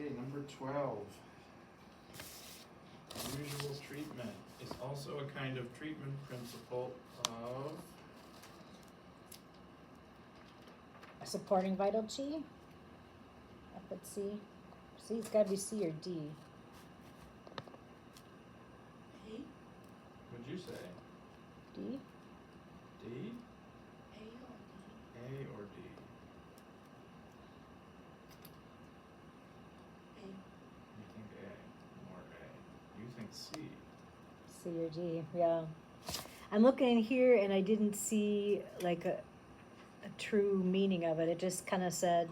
Okay, number 12. Unusual treatment is also a kind of treatment principle of Supporting vital chi. I put C. C, it's gotta be C or D. A? What'd you say? D? D? A or D? A or D? A. You think A, more A. You think C. C or D, yeah. I'm looking in here and I didn't see like a true meaning of it. It just kind of said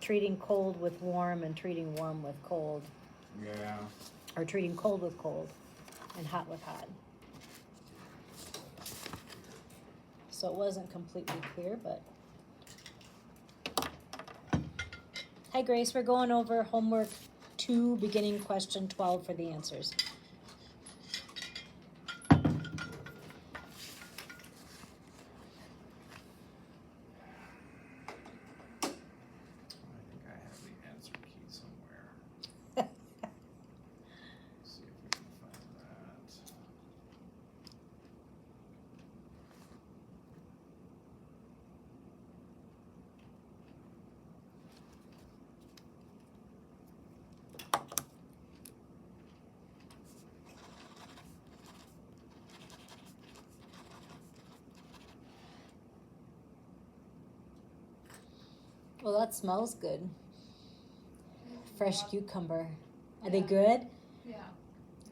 treating cold with warm and treating warm with cold. Yeah. Or treating cold with cold and hot with hot. So it wasn't completely clear, but. Hi Grace, we're going over homework 2, beginning question 12 for the answers. I think I have the answer key somewhere. See if we can find that. Well, that smells good. Fresh cucumber. Are they Yeah. good? Yeah.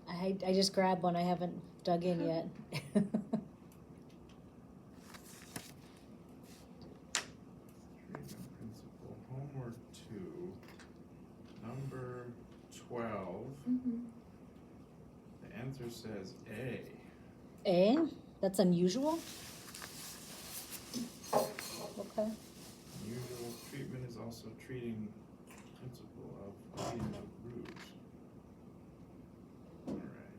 I just grabbed one. I haven't dug in yet. Treatment principle, homework 2, number 12. Mm-hmm. The answer says A. A? That's unusual? Okay. Unusual treatment is also treating principle of treating the root. Alright.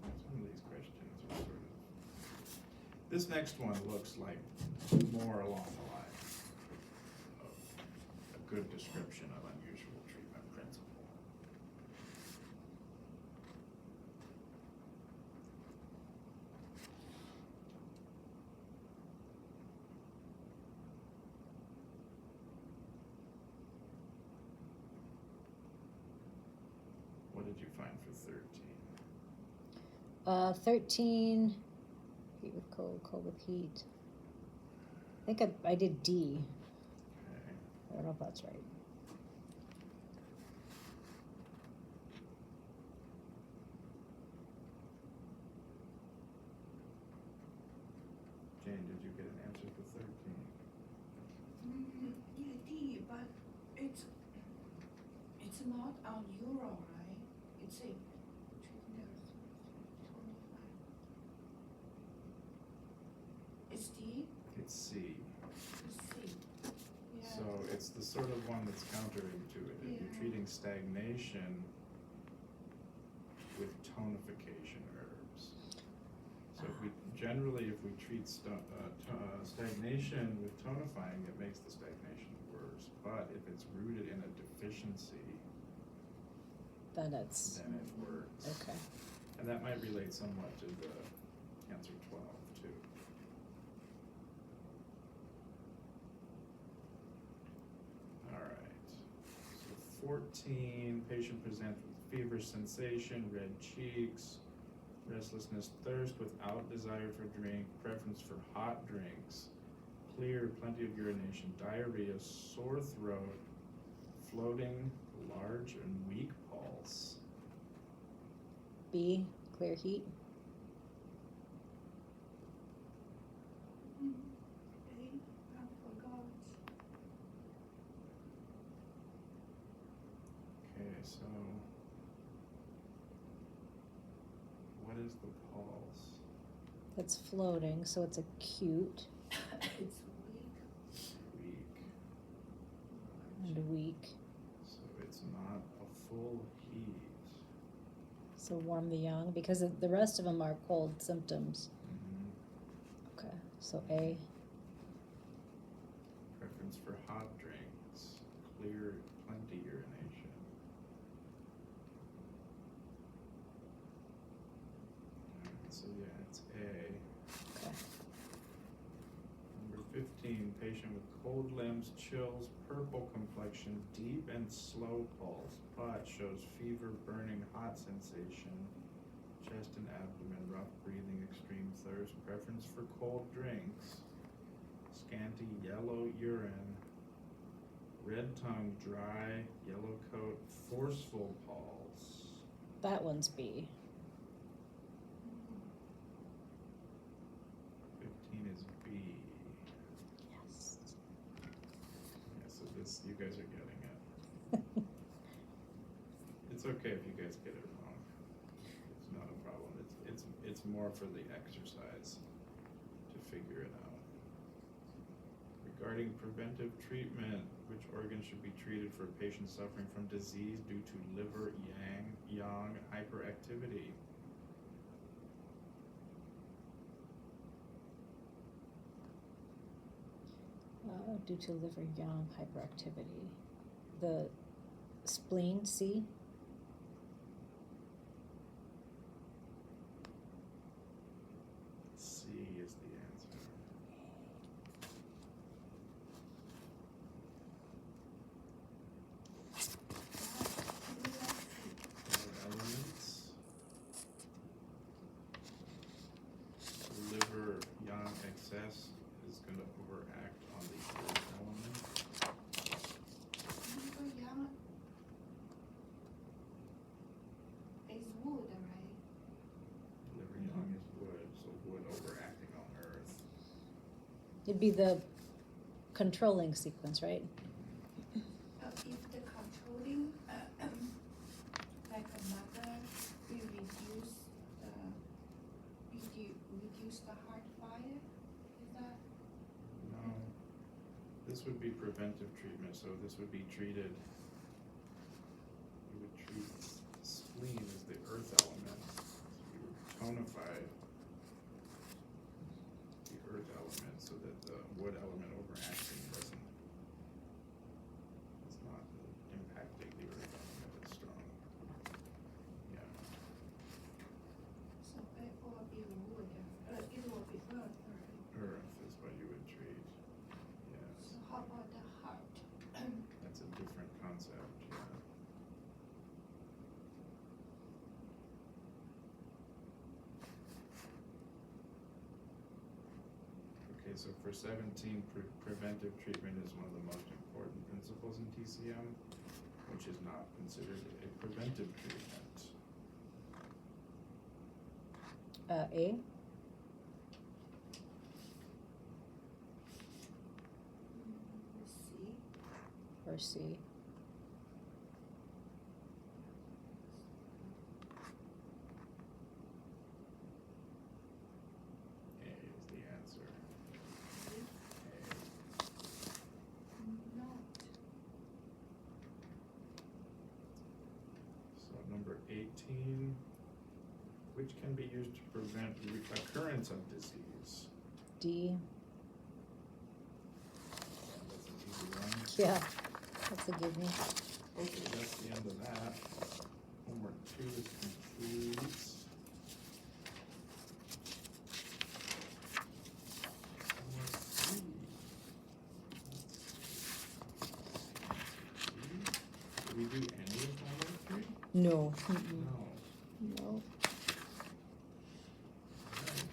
Some of these questions are sort of. This next one looks like more along the lines of a good description of unusual treatment principle. What did you find for 13? 13, heat with cold, cold with heat. I think I did D. Okay. I don't know if that's right. Jane, did you get an answer for 13? Yeah, D, but it's not on euro, right? It's a 25. It's D? It's C. It's C. Yeah. So it's the sort of one that's counterintuitive. You're Yeah. treating stagnation with tonification herbs. So if we treat stagnation with tonifying, it makes the stagnation worse. But if it's rooted in a deficiency, Then it's, then it works. okay. And that might relate somewhat to the answer 12 too. All right. So 14, patient presents with feverish sensation, red cheeks, restlessness, thirst without desire for drink, preference for hot drinks, clear, plenty of urination, diarrhea, sore throat, floating, large and weak pulse. B, clear heat. A, I forgot. Okay, so what is the pulse? That's floating, so it's acute It's weak. Weak. and weak. So it's not a full heat. So warm the young, because the rest of them are cold symptoms. Mm-hmm. Okay, so A. Preference for hot drinks, clear, plenty urination. So yeah, it's A. Okay. Number 15, patient with cold limbs, chills, purple complexion, deep and slow pulse. Pot shows fever, burning, hot sensation. Chest and abdomen, rough breathing, extreme thirst. Preference for cold drinks. Scanty yellow urine. Red tongue, dry, yellow coat, forceful pulse. That one's B. 15 is B. Yes. Yeah, so this, you guys are getting it. It's okay if you guys get it wrong. It's not a problem. It's more for the exercise to figure it out. Regarding preventive treatment, which organ should be treated for a patient suffering from disease due to liver yang hyperactivity? Due to liver yang hyperactivity. The spleen, C. C is the answer. Four elements. Liver yang excess is going to overact on the earth element. Liver yang is wood, right? Liver yang is wood, so wood overacting on earth. It'd be the controlling sequence, right? If the controlling, like a mother, we reduce the heart fire, is that? No, this would be preventive treatment, so this would be treated, you would treat the spleen as the earth element. So you would tonify the earth element so that the wood element overacting is not impacting the earth element as strong. Yeah, So it will be wood, it will be earth, right? earth is what you would treat. Yes, So how about the heart? that's a different concept, yeah. Okay, so for 17, preventive treatment is one of the most important principles in TCM, which is not considered a preventive treatment. A Let's see. or C? A is the answer. No. So number 18, which can be used to prevent recurrence of disease? D. That's an easy one. Yeah, that's a give me. Okay, that's the end of that. Homework 2 is complete. Homework 3. Did we do any of homework 3? No. No. No. Alright.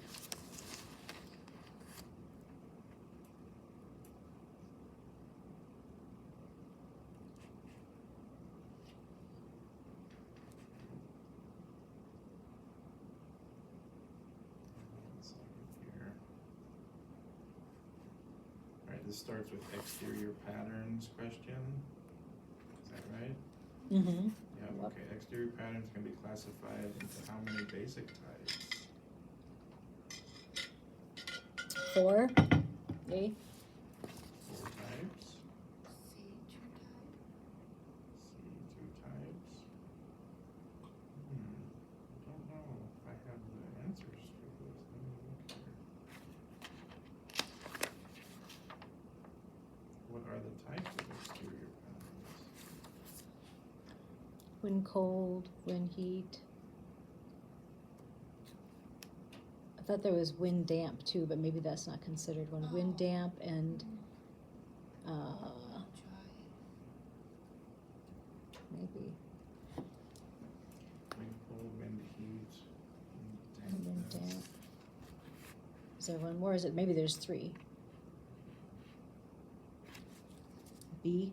One second here. Alright, this starts with exterior patterns question. Is that right? Mm-hmm. Yeah, Yep. okay. Exterior patterns can be classified into how many basic types? 4. A. 4 types. See, two types. C, 2 types. I don't know if I have the answers for this. Let me look here. What are the types of exterior patterns? When cold, when heat. I thought there was wind damp too, but maybe that's not considered one. Wind Oh. damp and I'll try. maybe Wind, cold, wind, heat, wind dampness. damp. Is there one more? Is it maybe there's three? B.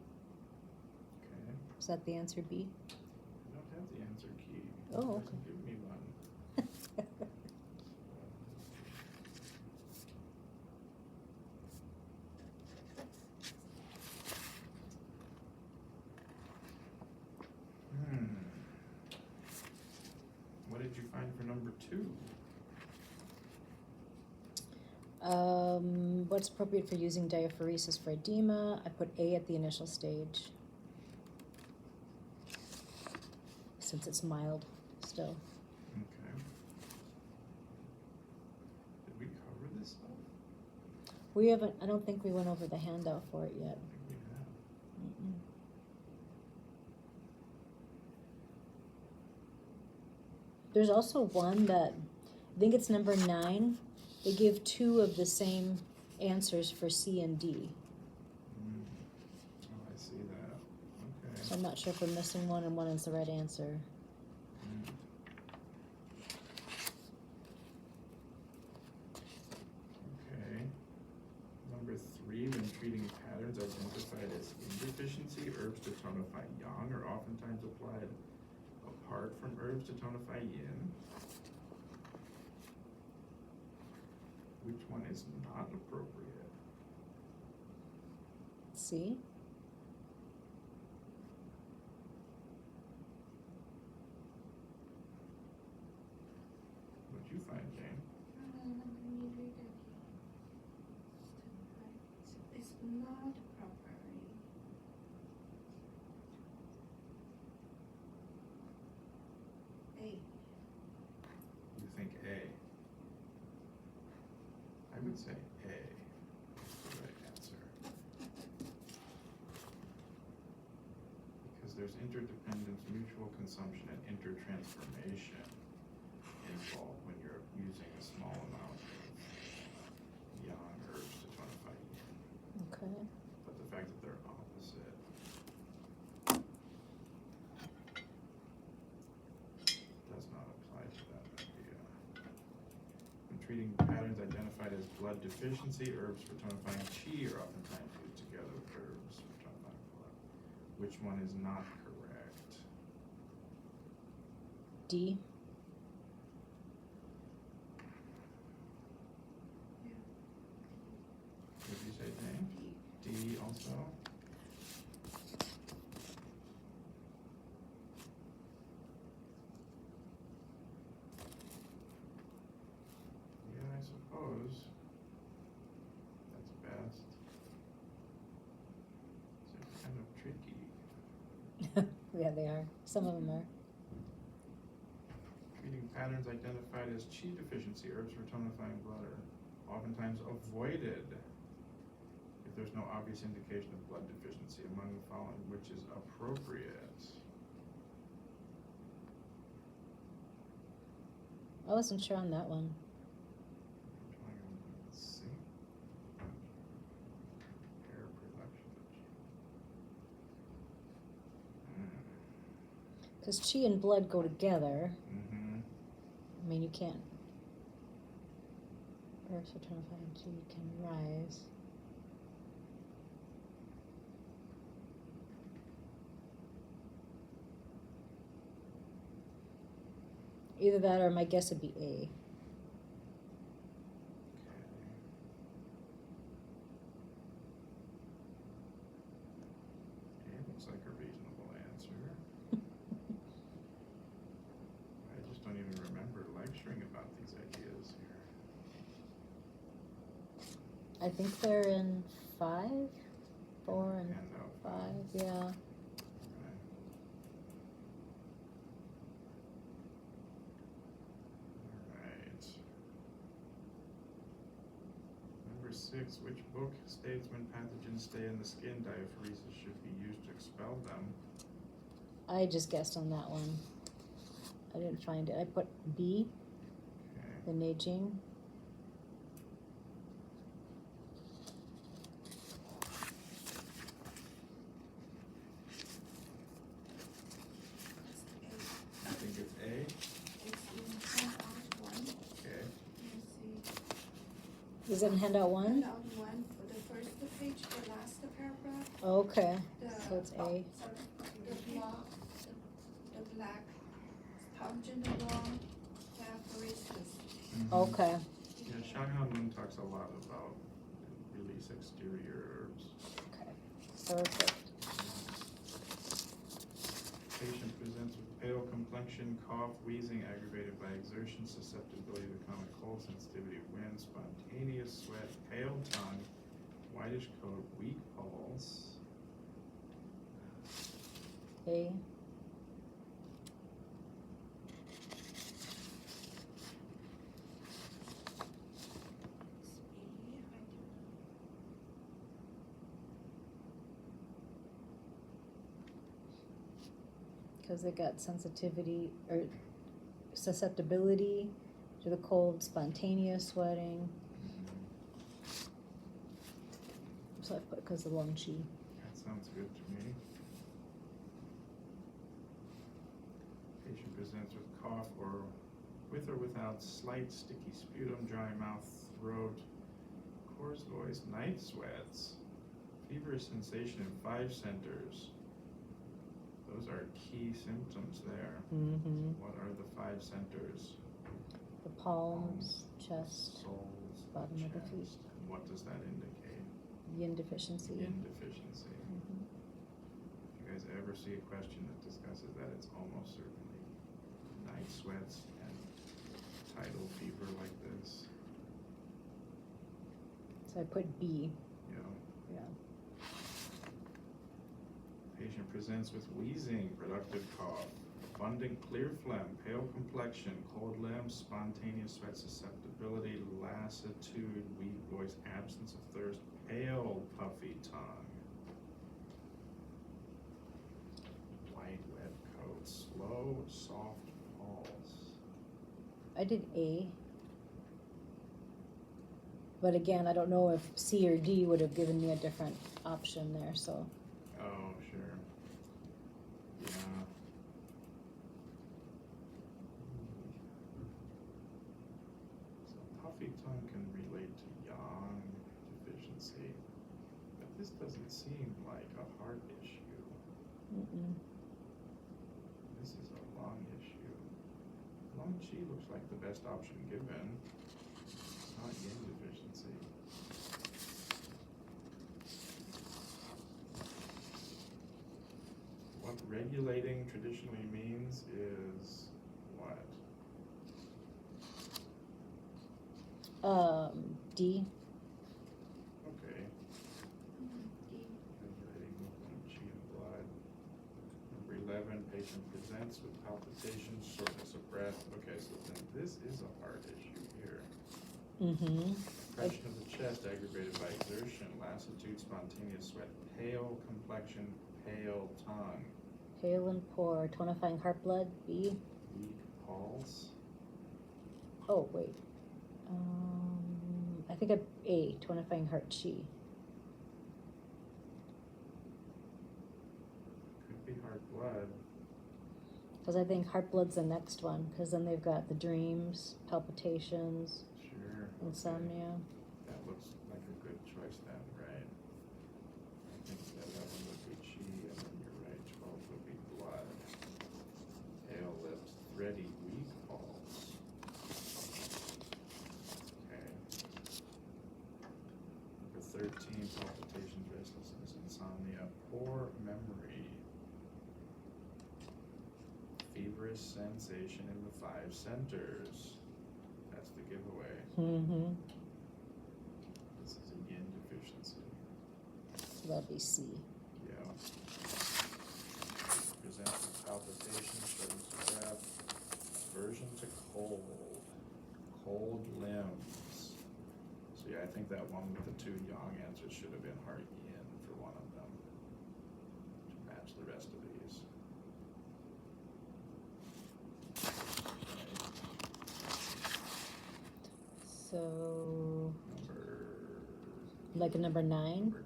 Okay. Is that the answer? B. I don't have the answer key. Oh, It okay. doesn't give me one. What did you find for number 2? What's appropriate for using diaphoresis for edema? I put A at the initial stage, since it's mild still. Okay. Did we cover this stuff? We haven't, I don't think we went over the handout for it I yet. think we have. Mm-mm. There's also one that, I think it's number 9. They give 2 of the same answers for C and D. Oh, I see that. Okay. So I'm not sure if we're missing one and one is the right answer. Okay. Number 3, when treating patterns identified as insufficiency, herbs to tonify yang are oftentimes applied apart from herbs to tonify yin. Which one is not appropriate? C? What'd you find, Jane? Let me read it again. It's not properly. A. You think A? I would say A is the right answer. Because there's interdependence, mutual consumption, and intertransformation involved when you're using a small amount of yang herbs to tonify yin. Okay. But the fact that they're opposite does not apply to that idea. When treating patterns identified as blood deficiency, herbs for tonifying qi are oftentimes used together with herbs for tonifying blood. Which one is not correct? D? What did you say, Jane? D also? Yeah, I suppose. That's best. It's kind of tricky. Yeah, they are. Some of them are. Treating patterns identified as qi deficiency, herbs for tonifying blood are oftentimes avoided if there's no obvious indication of blood deficiency among the following, which is appropriate. I wasn't sure on that one. Let's see. Hair production of qi. Because chi and blood go together. Mm-hmm. I mean, you can't. Herbs for tonifying chi can rise. Either that or my guess would be A. Okay, looks like a reasonable answer. I just don't even remember lecturing about these ideas here. I think they're in 5, 4, and Handout 5. five. Yeah. Okay. Alright. Number 6, which book states when pathogens stay in the skin, diaphoresis should be used to expel them? I just guessed on that one. I didn't find it. I put B, Okay. the Neijing. I think it's A. It's in handout one. Okay. Let's see. Is it in handout one? Handout one, for the first page, the last paragraph, Okay, the. so it's A. Sorry, the black pungent aroma characteristics. Mhm. Okay. Yeah, Shanghai Moon talks a lot about release exterior herbs. Okay. Perfect. Patient presents with pale complexion, cough, wheezing, aggravated by exertion, susceptibility to common cold, sensitivity to wind, spontaneous sweat, pale tongue, whitish coat, weak pulse. A. Because they got sensitivity or susceptibility to the cold, spontaneous sweating. So I put because of the lung chi. That sounds good to me. Patient presents with cough or with or without slight sticky sputum, dry mouth, throat, coarse voice, night sweats, feverish sensation in 5 centers. Those are key symptoms there. Mm-hmm. What are the 5 centers? The palms, chest, Soles, bottom of the feet. chest. And what does that indicate? yin deficiency. Yin deficiency. Mhm. If you guys ever see a question that discusses that, it's almost certainly night sweats and tidal fever like this. So I put B. You know, Yeah. patient presents with wheezing, productive cough, abundant clear phlegm, pale complexion, cold limbs, spontaneous sweat, susceptibility, lassitude, weak voice, absence of thirst, pale puffy tongue, white wet coat, slow soft pulse. I did A. But again, I don't know if C or D would have given me a different option there, so. Oh, sure. Yeah. So puffy tongue can relate to yang deficiency, but this doesn't seem like a heart issue. Mm-mm. This is a lung issue. Lung chi looks like the best option given. It's not yin deficiency. What regulating traditionally means is what? D. Okay. Regulating movement of chi and blood. Number 11, patient presents with palpitations, shortness of breath. Okay, so then this is a heart issue here. Mm-hmm. Oppression of the chest aggravated by exertion, lassitude, spontaneous sweat, pale complexion, pale tongue, Pale and poor, tonifying heart blood, B. weak pulse. Oh, wait. I think A, tonifying heart chi. Could be heart blood. Because I think heart blood's the next one, because then they've got the dreams, palpitations, Sure. Okay. insomnia. That looks like a good choice then, right? I think 11 would be chi, and then you're right, 12 would be blood. Pale lips, thready, weak pulse. Okay. Number 13, palpitations, restlessness, insomnia, poor memory. Feverish sensation in the 5 centers. That's the giveaway. Mm-hmm. This is a yin deficiency. So that'd be C. Yeah. Presents with palpitations, shortness of breath, aversion to cold, cold limbs. So yeah, I think that one with the 2 yang answers should have been heart yin for one of them to match the rest of these. So, Number. like a number 9? Number 9.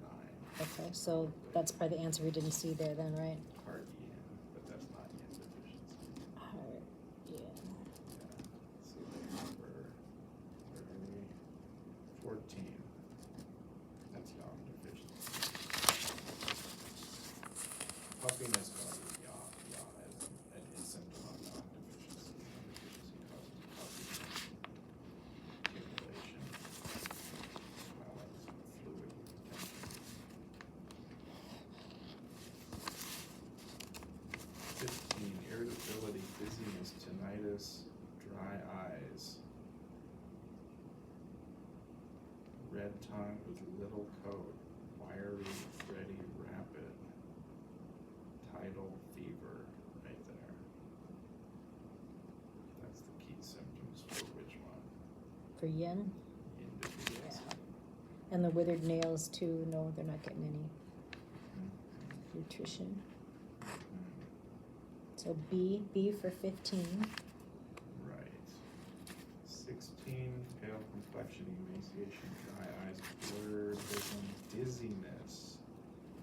Okay, so that's probably the answer we didn't see there then, right? Heart yin, but that's not yin deficiency. Heart, yeah. Yeah. So number, where are we? 14. That's yang deficiency. Puffiness causes yang as a symptom of yang deficiency. Yang deficiency causes puffiness, accumulation, well, like some fluid retention. 15, irritability, dizziness, tinnitus, dry eyes, red tongue with little coat, wiry, thready, rapid, tidal fever, right there. That's the key symptoms for which one? For yin? Yin deficiency. And the withered nails too, no, they're not getting any Mhm. nutrition. Mhm. So B for 15. Right. 16, pale complexion, emaciation, dry eyes, blurred vision, dizziness.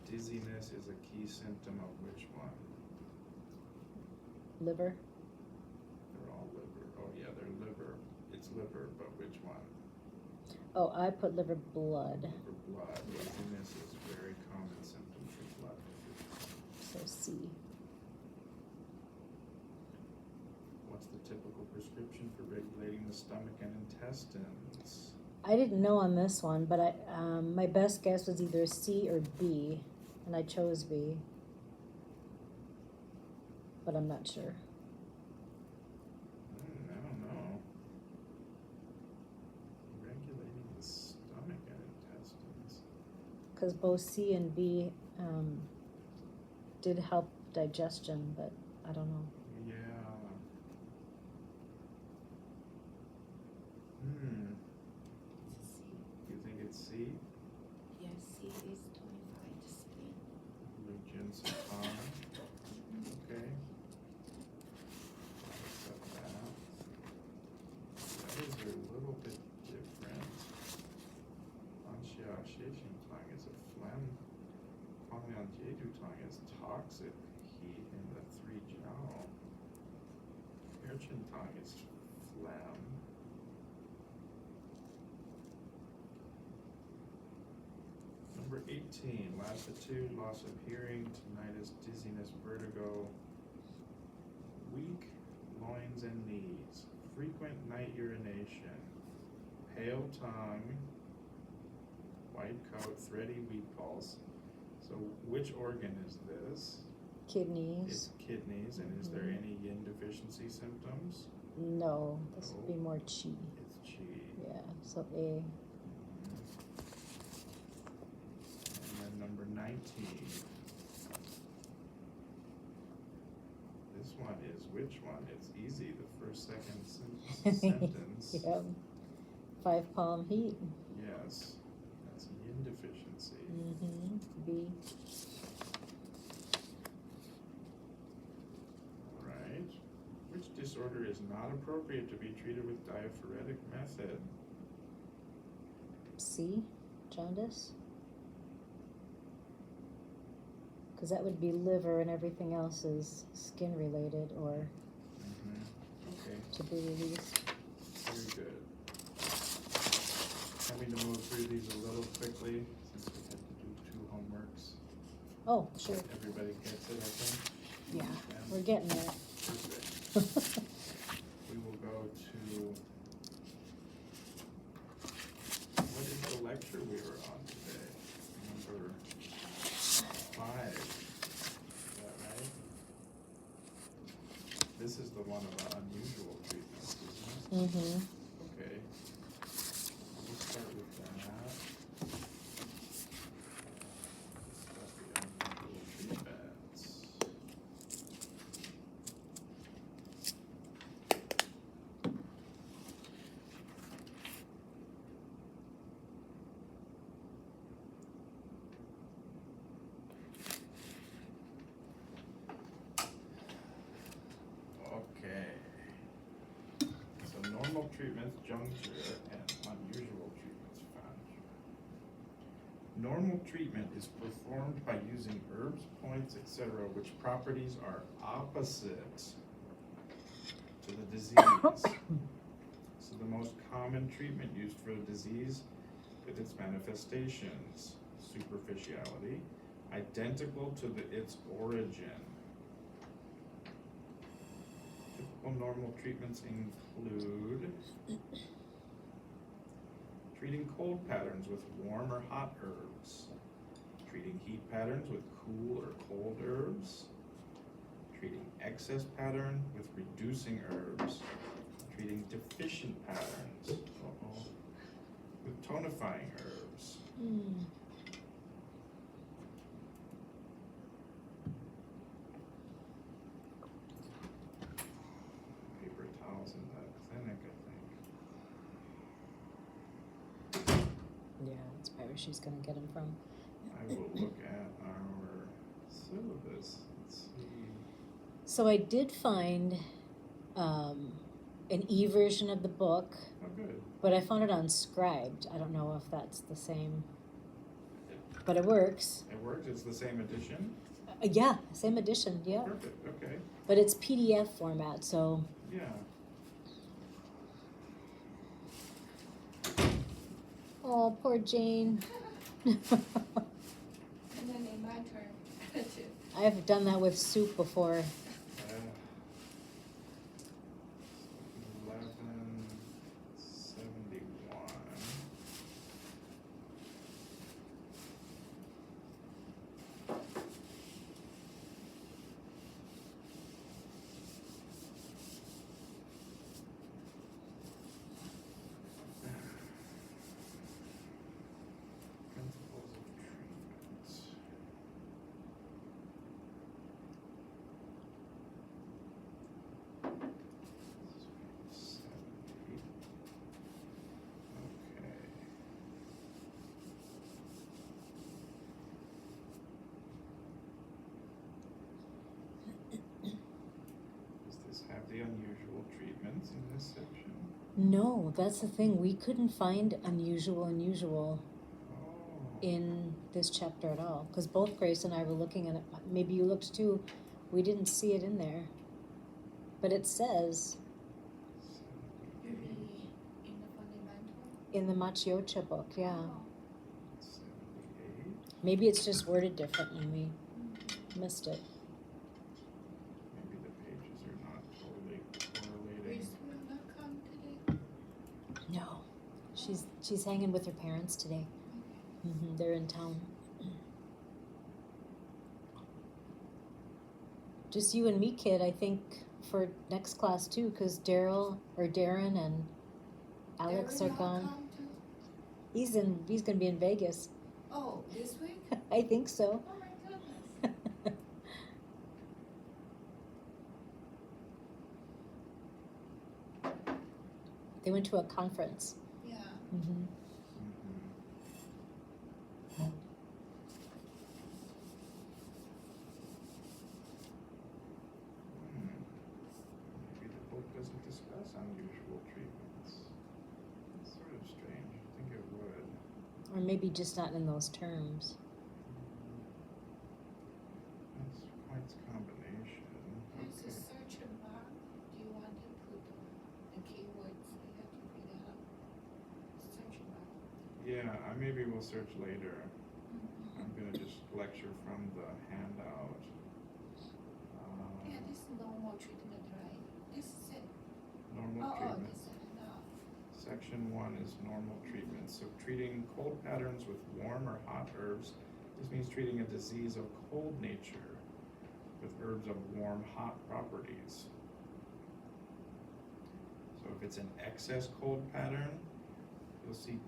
Dizziness is a key symptom of which one? Liver? They're all liver. Oh yeah, they're liver. It's liver, but which one? Oh, I put liver blood. Liver blood. Dizziness is a very common symptom for blood deficiency. So C. What's the typical prescription for regulating the stomach and intestines? I didn't know on this one, but my best guess was either C or B, and I chose B. But I'm not sure. I don't know. Regulating the stomach and intestines. Because both C and B did help digestion, but I don't know. Yeah. It's a C. You think it's C? Yes, C is tonified skin. Region Satan. Okay. Accept that. The others are a little bit different. Anxia Sheshin tongue is a phlegm. Huangliang Jeju tongue is toxic heat in the 3 jiao. Urchin tongue is phlegm. Number 18, lassitude, loss of hearing, tinnitus, dizziness, vertigo, weak loins and knees, frequent night urination, pale tongue, white coat, thready weak pulse. So which organ is this? Kidneys? It's kidneys, and is there Mhm. any yin deficiency symptoms? No, this would be No. more Chi. It's qi. Yeah, so A. And then number 19. This one is which one? It's easy, the first, second sentence. Yep. 5 palm heat. Yes, that's yin deficiency. Mm-hmm. B. Alright. Which disorder is not appropriate to be treated with diaphoretic method? C. Jaundice. Because that would be liver and everything else is skin related or Okay, to be released. very good. Having to move through these a little quickly since we had to do 2 homeworks. Oh, sure. Everybody gets it, I think? Yeah, Yeah. we're getting there. Perfect. We will go to, what is the lecture we were on today? Number 5. Is that right? This is the one about unusual treatments, isn't it? Mm-hmm. Okay. We'll start with that. Discuss the unusual treatments. Okay. So normal normal treatments, juncture, and unusual treatments, fancure. Normal treatment is performed by using herbs, points, etc., which properties are opposite to the disease. So the most common treatment used for a disease with its manifestations, superficiality, identical to its origin. Typical normal treatments include treating cold patterns with warm or hot herbs, treating heat patterns with cool or cold herbs, treating excess pattern with reducing herbs, treating deficient patterns with tonifying herbs. Paper towels in the clinic, I think. Yeah, that's probably where she's gonna get them from. I will look at our syllabus. Let's see. So I did find an e-version of the book, Oh, good. but I found it unscribed. I don't know if that's the same, but it works. It works. It's the same edition. Yeah, same edition, yeah. Perfect. Okay. But it's PDF format, so. Yeah. Oh, poor Jane. And then in my turn to I've done that with soup before. 1171. Principles of treatment. Okay. Does this have the unusual treatments in this section? No, that's the thing. We couldn't find unusual Oh. in this chapter at all. Because both Grace and I were looking at it. Maybe you looked too. We didn't see it in there. But it says you mean in the fundamental. in the Machiocha book, yeah. Oh. 78. Maybe it's just worded different and we missed it. Maybe the pages are not totally correlating. Grace will not come today. No. She's hanging with her parents today. They're in town. Just you and me, kid, I think, for next class too, because Darren and Alex Darren are not gone. come too? He's gonna be in Vegas. Oh, this week? I think so. Oh my goodness. They went to a conference. Yeah. Mm-hmm. Maybe the book doesn't discuss unusual treatments. It's sort of strange. I think it would. Or maybe just not in those terms. That's points combination. There's a Okay. search bar. Do you want to put the keywords you have to figure out? Search bar. Yeah, maybe we'll search later. Mm-hmm. I'm gonna just lecture from the handout. Yeah, this is normal treatment, right? This is it. Normal Oh, treatment. this is enough. Section 1 is normal treatment. So treating cold patterns with warm or hot herbs. This means treating a disease of cold nature with herbs of warm, hot properties. So if it's an excess cold pattern, you'll see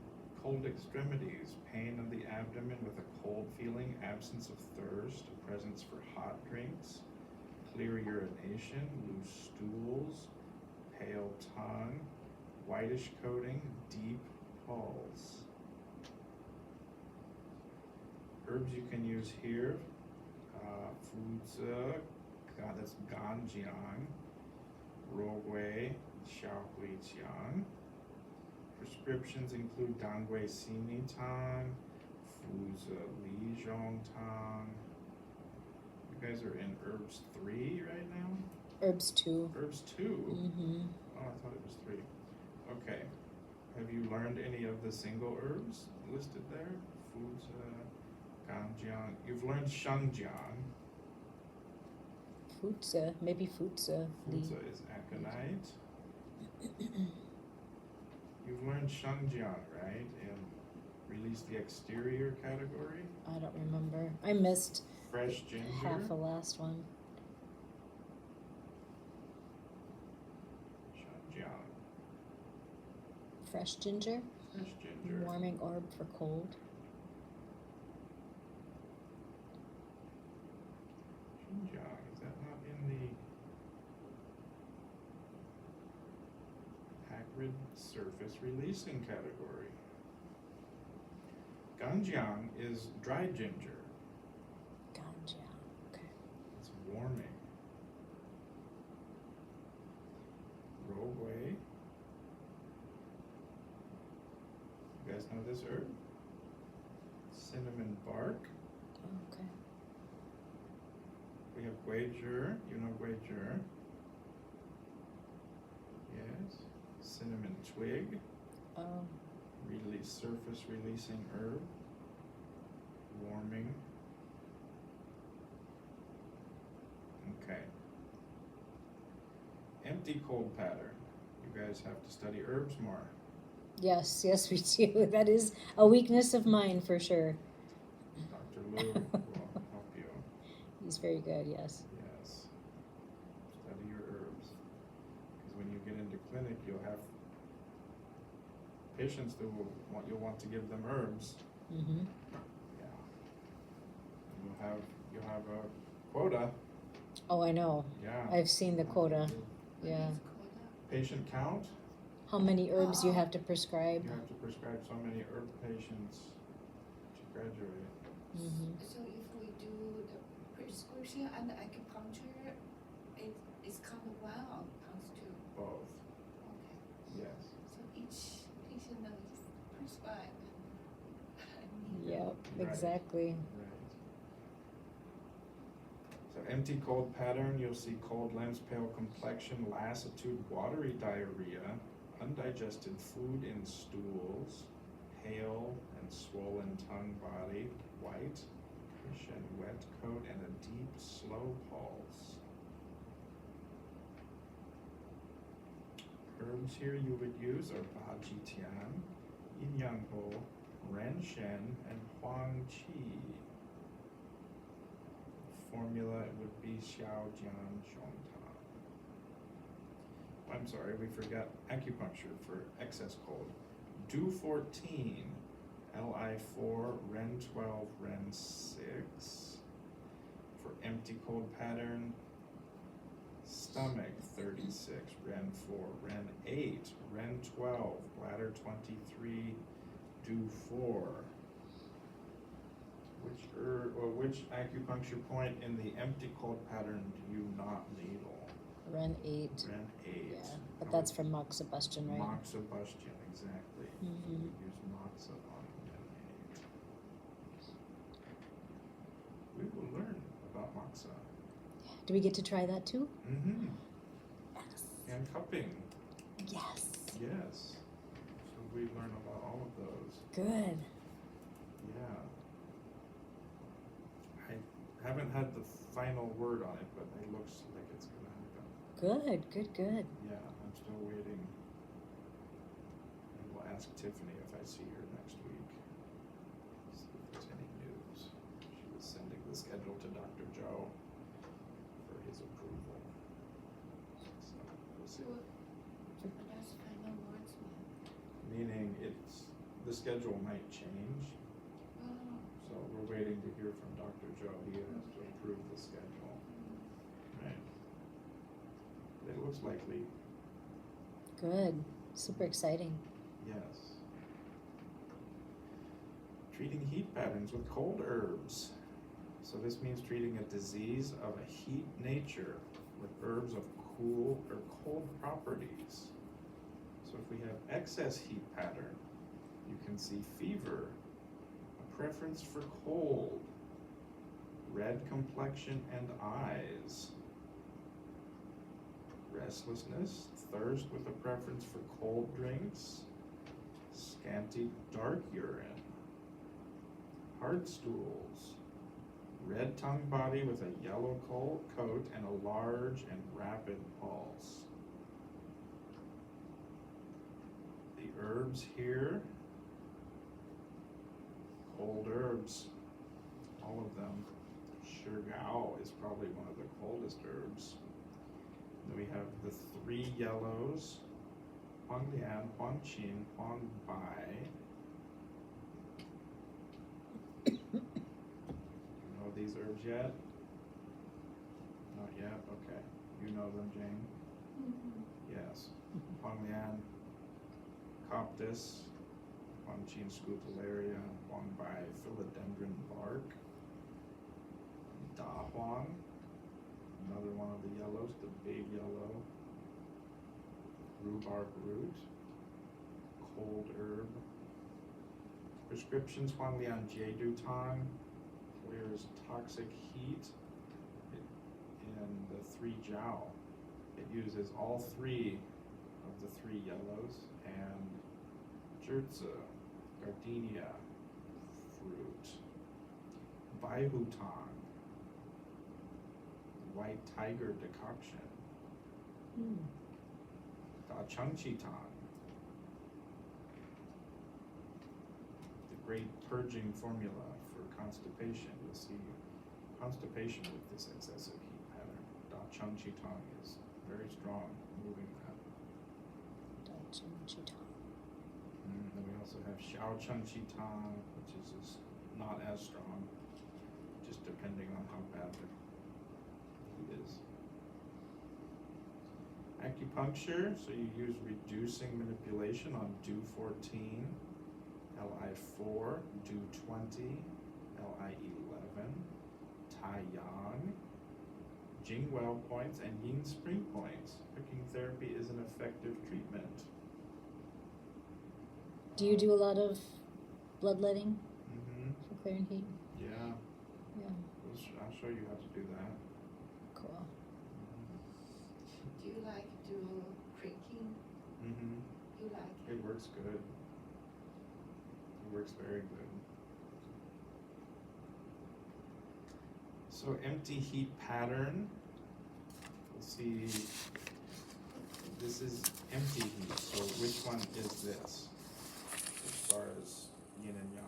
cold extremities, pain of the abdomen with a cold feeling, absence of thirst, a presence for hot drinks, clear urination, loose stools, pale tongue, whitish coating, deep pulse. Herbs you can use here, foods, that's ganjiang, rogui, xiaohuijiang. Prescriptions include dangui sini tang, fuzi li zhong tang. You guys are in herbs 3 right now? Herbs 2. Herbs 2? Mm-hmm. Oh, I thought it was 3. Okay. Have you learned any of the single herbs listed there? Fuzi, ganjiang. You've learned shangjiang. Fuzi, maybe Fuzi. Fuzi is aconite. You've learned shangjiang, right? And release the exterior category. I don't remember. I missed Fresh ginger. half the last one. Shangjiang. Fresh ginger, Fresh ginger. warming orb for cold. Xinjiang, is that not in the acrid surface releasing category? Ganjiang is dry ginger. Ganja. Okay. It's warming. Rohwei. You guys know this herb? Cinnamon bark. Okay. We have guizhi. You know guizhi? Yes. Cinnamon twig. Oh. Release surface releasing herb. Warming. Okay. Empty cold pattern. You guys have to study herbs more. Yes, yes, we do. That is a weakness of mine for sure. Dr. Liu will help you. He's very good, yes. Yes. Study your herbs. Because when you get into clinic, you'll have patients that you'll want to give them herbs. Mm-hmm. Yeah. You'll have a quota. Oh, I know. Yeah. I've seen the quota. What Yeah. is quota? Patient count. How many herbs you have to prescribe. You have to prescribe so many herb patients to graduate. Mm-hmm. So if we do the prescription and the acupuncture, it's kind of one or comes to? Both. Okay. Yes. So each patient is prescribed. Yep, Right. exactly. Right. So empty cold pattern, you'll see cold limbs, pale complexion, lassitude, watery diarrhea, undigested food in stools, pale and swollen tongue body, white, and wet coat, and a deep, slow pulse. Herbs here you would use are Bajitian, Yin Yang Ho, Ren Shen, and Huang Qi. Formula would be Xiao Jian Zhong Tan. I'm sorry, we forgot acupuncture for excess cold. Du 14, Li 4, Ren 12, Ren 6. For empty cold pattern, stomach 36, Ren 4, Ren 8, Ren 12, bladder 23, Du 4. Which acupuncture point in the empty cold pattern do you not needle? Ren 8. Ren 8. Yeah, but that's from moxibustion, right? Moxibustion, exactly. Mm-hmm. We use moxa on Ren 8. We will learn about moxa. Do we get to try that too? Mm-hmm. Yes. And cupping. Yes. Yes. So we learn about all of those. Good. Yeah. I haven't had the final word on it, but it looks like it's gonna happen. Good. Yeah, I'm still waiting. And we'll ask Tiffany if I see her next week. See if there's any news. She was sending the schedule to Dr. Joe for his approval. So we'll see. But that's final words, Meaning the schedule might change. Oh. So we're waiting to hear from Dr. Joe. He has to approve the schedule. Right. It looks likely. Good. Super exciting. Yes. Treating heat patterns with cold herbs. So this means treating a disease of a heat nature with herbs of cool or cold properties. So if we have excess heat pattern, you can see fever, a preference for cold, red complexion and eyes, restlessness, thirst with a preference for cold drinks, scanty dark urine, hard stools, red tongue body with a yellow coat and a large and rapid pulse. The herbs here, cold herbs, all of them. Shirgao is probably one of the coldest herbs. Then we have the three yellows, Huanglian, Huanqin, Huangbai. You know these herbs yet? Not yet? Okay. You know them, Jane? Yes. Huanglian, Coptis, Huanqin, Scutularia, Huangbai, Philodendron bark, Da Huang, another one of the yellows, the big yellow, rhubarb root, cold herb. Prescriptions, Huanglian Jedu Tang, clears toxic heat in the three jiao. It uses all three of the three yellows and Jurzi, gardenia fruit, Baihu Tang, white tiger decoction, Da Chengqi Tang, the great purging formula for constipation. You'll see constipation with this excessive heat pattern. Da Chengqi Tang is very strong, moving that. Then we also have Xiao Chengqi Tang, which is just not as strong, just depending on how bad the heat is. Acupuncture, so you use reducing manipulation on Du 14, Li 4, Du 20, Li 11, Tai Yang, Jing Well points, and Yin Spring points. Cooking therapy is an effective treatment. Do you do a lot of bloodletting Mm-hmm. for clearing heat? Yeah. Yeah. I'll show you how to do that. Cool. Do you like do creaking? Mm-hmm. You like it? It works good. It works very good. So empty heat pattern. We'll see. This is empty heat. So which one is this? As far as yin and yang.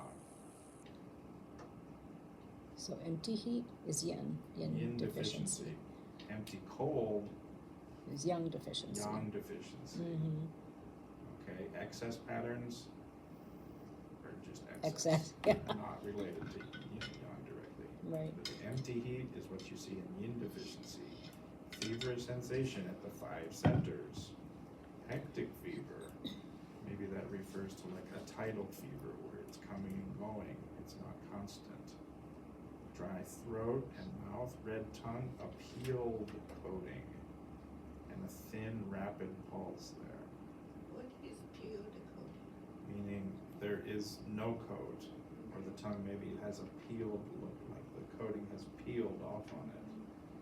So empty heat is yin deficiency. Empty cold Is yang deficiency. yang deficiency. Mm-hmm. Okay, excess patterns are just Excess, yeah. not related to yin and yang directly. Right. But the empty heat is what you see in yin deficiency. Feverish sensation at the 5 centers. Hectic fever. Maybe that refers to like a tidal fever where it's coming and going. It's not constant. Dry throat and mouth, red tongue, a peeled coating, and a thin, rapid pulse there. What is peeled coating? Meaning there is no coat, or the tongue maybe has a peeled look, like the coating has peeled off on it.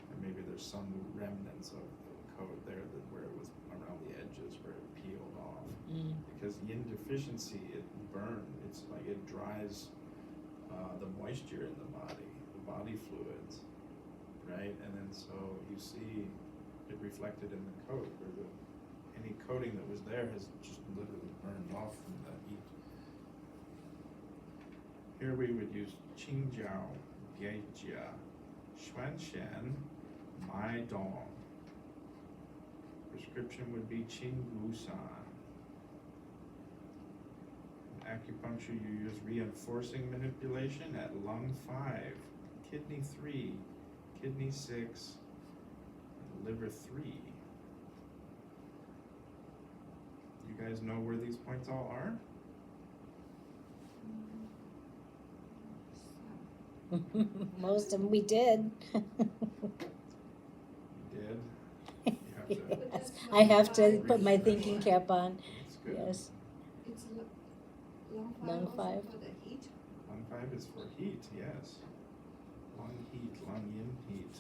Or maybe there's some remnants of the coat there that where it was around the edges where it peeled off. Because yin deficiency, it it's like it dries the moisture in the body fluids, right? And then so you see it reflected in the coat where any coating that was there has just literally burned off from the heat. Here we would use Qingjiao, Biejia, Xuanshan, Mai Dong. Prescription would be Qinggusan. Acupuncture, you use reinforcing manipulation at lung 5, kidney 3, kidney 6, and liver 3. You guys know where these points all are? Most of them we did. You did? You have to. Yes. I have to put my thinking cap on. It's good. Yes. It's lung five Lung also five. for the heat. Lung 5 is for heat, yes. Lung heat, lung yin heat.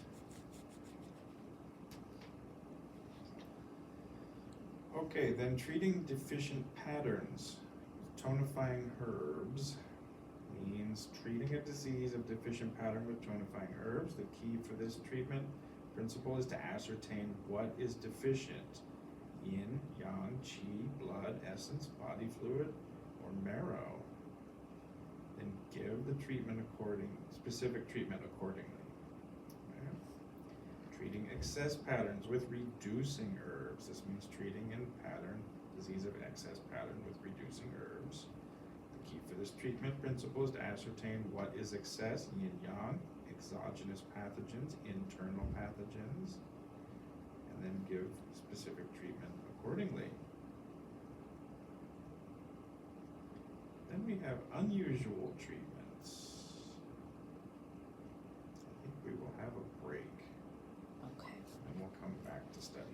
Okay, then treating deficient patterns. Tonifying herbs means treating a disease of deficient pattern with tonifying herbs. The key for this treatment principle is to ascertain what is deficient: yin, yang, qi, blood, essence, body fluid, or marrow. Then give the specific treatment accordingly. Okay. Treating excess patterns with reducing herbs. This means treating disease of excess pattern with reducing herbs. The key for this treatment principle is to ascertain what is excess: yin yang, exogenous pathogens, internal pathogens, and then give specific treatment accordingly. Then we have unusual treatments. I think we will have a break Okay. and we'll come back to study